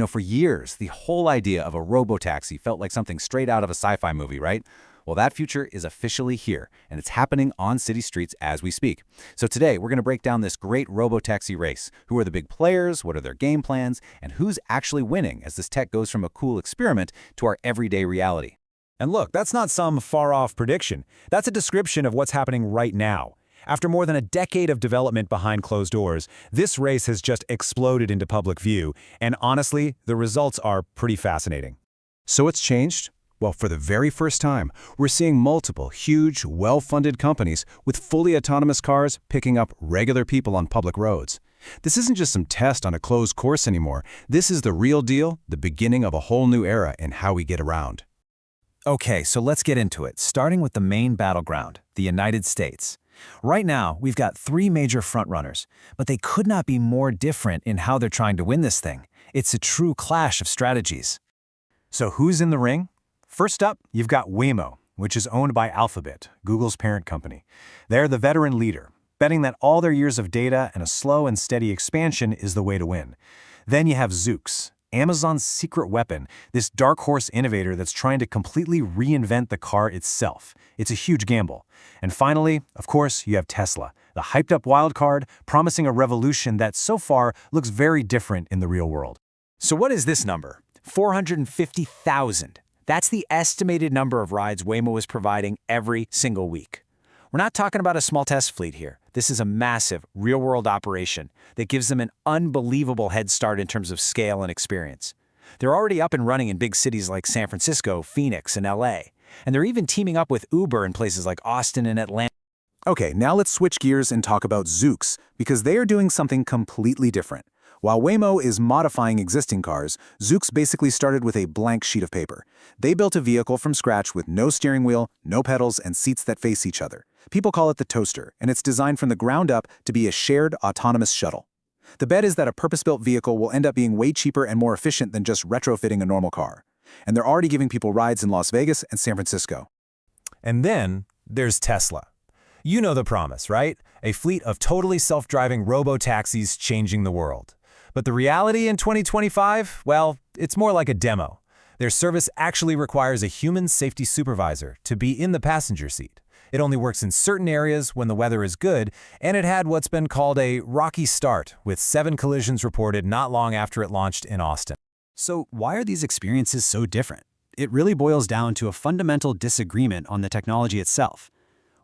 For years, the whole idea of a robotaxi felt like something straight out of a sci-fi movie, right? Well, that future is officially here, and it's happening on city streets as we speak. So today, we're going to break down this great robotaxi race. Who are the big players, what are their game plans, and who's actually winning as this tech goes from a cool experiment to our everyday reality. And look, that's not some far-off prediction. That's a description of what's happening right now. After more than a decade of development behind closed doors, this race has just exploded into public view, and honestly, the results are pretty fascinating. So what's changed? Well, for the very first time, we're seeing multiple huge, well-funded companies with fully autonomous cars picking up regular people on public roads. This isn't just some test on a closed course anymore. This is the real deal, the beginning of a whole new era in how we get around. Okay, so let's get into it, starting with the main battleground, the United States. Right now, we've got three major frontrunners, but they could not be more different in how they're trying to win this thing. It's a true clash of strategies. So who's in the ring? First up, you've got Waymo, which is owned by Alphabet, Google's parent company. They're the veteran leader, betting that all their years of data and a slow and steady expansion is the way to win. Then you have Zoox, Amazon's secret weapon, this dark horse innovator that's trying to completely reinvent the car itself. It's a huge gamble. And finally, of course, you have Tesla, the hyped-up wildcard, promising a revolution that so far looks very different in the real world. So what is this number? 450,000. That's the estimated number of rides Waymo is providing every single week. We're not talking about a small test fleet here. This is a massive, real-world operation that gives them an unbelievable head start in terms of scale and experience. They're already up and running in big cities like San Francisco, Phoenix, and LA. And they're even teaming up with Uber in places like Austin and Atlanta. Okay, now let's switch gears and talk about Zoox, because they are doing something completely different. While Waymo is modifying existing cars, Zoox basically started with a blank sheet of paper. They built a vehicle from scratch with no steering wheel, no pedals, and seats that face each other. People call it the Toaster, and it's designed from the ground up to be a shared autonomous shuttle. The bet is that a purpose-built vehicle will end up being way cheaper and more efficient than just retrofitting a normal car. And they're already giving people rides in Las Vegas and San Francisco. And then there's Tesla. You know the promise, right? A fleet of totally self-driving robo-taxis changing the world. But the reality in 2025, well, it's more like a demo. Their service actually requires a human safety supervisor to be in the passenger seat. It only works in certain areas when the weather is good, and it had what's been called a rocky start, with 7 collisions reported not long after it launched in Austin. So why are these experiences so different? It really boils down to a fundamental disagreement on the technology itself.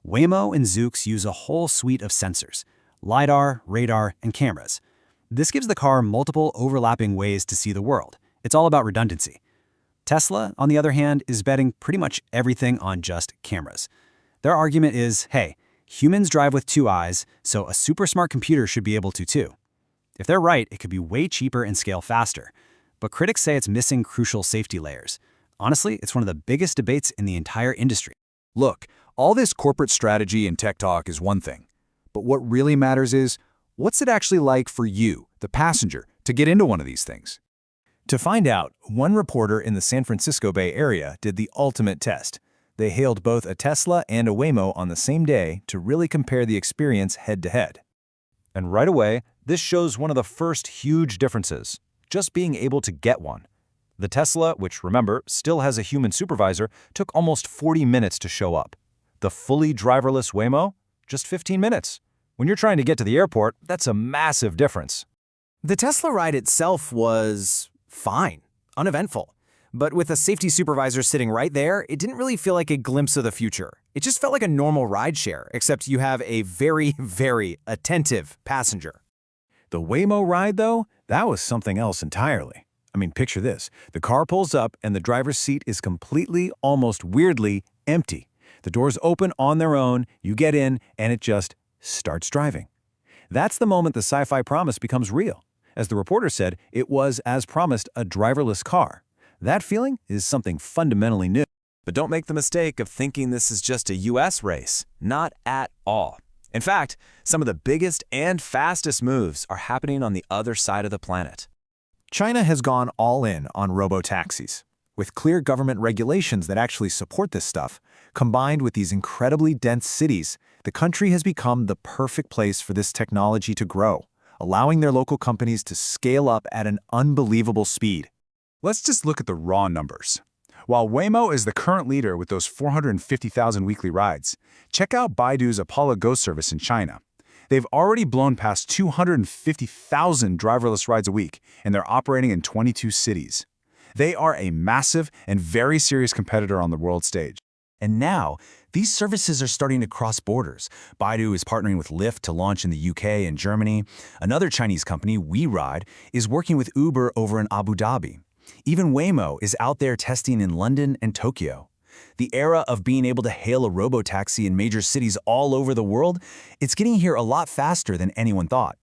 Waymo and Zoox use a whole suite of sensors: LiDAR, radar, and cameras. This gives the car multiple overlapping ways to see the world. It's all about redundancy. Tesla, on the other hand, is betting pretty much everything on just cameras. Their argument is, hey, humans drive with 2 eyes, so a super smart computer should be able to too. If they're right, it could be way cheaper and scale faster. But critics say it's missing crucial safety layers. Honestly, it's one of the biggest debates in the entire industry. Look, all this corporate strategy and tech talk is one thing. But what really matters is, what's it actually like for you, the passenger, to get into one of these things? To find out, one reporter in the San Francisco Bay Area did the ultimate test. They hailed both a Tesla and a Waymo on the same day to really compare the experience head-to-head. And right away, this shows one of the first huge differences: just being able to get one. The Tesla, which remember, still has a human supervisor, took almost 40 minutes to show up. The fully driverless Waymo? Just 15 minutes. When you're trying to get to the airport, that's a massive difference. The Tesla ride itself was fine, uneventful. But with a safety supervisor sitting right there, it didn't really feel like a glimpse of the future. It just felt like a normal rideshare, except you have a very, very attentive passenger. The Waymo ride, though, that was something else entirely. I mean, picture this. The car pulls up and the driver's seat is completely, almost weirdly, empty. The doors open on their own, you get in, and it just starts driving. That's the moment the sci-fi promise becomes real. As the reporter said, it was, as promised, a driverless car. That feeling is something fundamentally new. But don't make the mistake of thinking this is just a US race. Not at all. In fact, some of the biggest and fastest moves are happening on the other side of the planet. China has gone all in on robotaxis. With clear government regulations that actually support this stuff, combined with these incredibly dense cities, the country has become the perfect place for this technology to grow. allowing their local companies to scale up at an unbelievable speed. Let's just look at the raw numbers. While Waymo is the current leader with those 450,000 weekly rides, check out Baidu's Apollo Go service in China. They've already blown past 250,000 driverless rides a week, and they're operating in 22 cities. They are a massive and very serious competitor on the world stage. And now, these services are starting to cross borders. Baidu is partnering with Lyft to launch in the UK and Germany. Another Chinese company, WeRide, is working with Uber over in Abu Dhabi. Even Waymo is out there testing in London and Tokyo. The era of being able to hail a robotaxi in major cities all over the world, it's getting here a lot faster than anyone thought.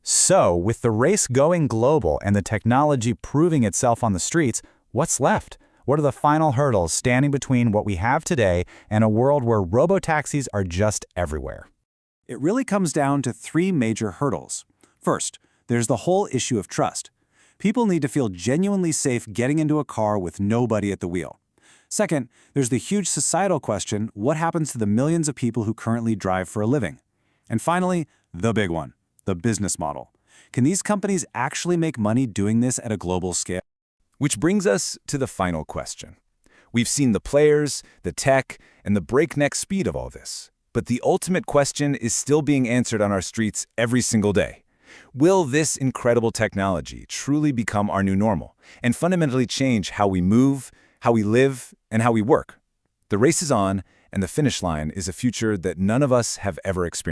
So, with the race going global and the technology proving itself on the streets, what's left? What are the final hurdles standing between what we have today and a world where robotaxis are just everywhere? It really comes down to three major hurdles. First, there's the whole issue of trust. People need to feel genuinely safe getting into a car with nobody at the wheel. Second, there's the huge societal question, what happens to the millions of people who currently drive for a living? And finally, the big one, the business model. Can these companies actually make money doing this at a global scale? Which brings us to the final question. We've seen the players, the tech, and the breakneck speed of all this. But the ultimate question is still being answered on our streets every single day. Will this incredible technology truly become our new normal and fundamentally change how we move, how we live, and how we work? The race is on, and the finish line is a future that none of us have ever experienced.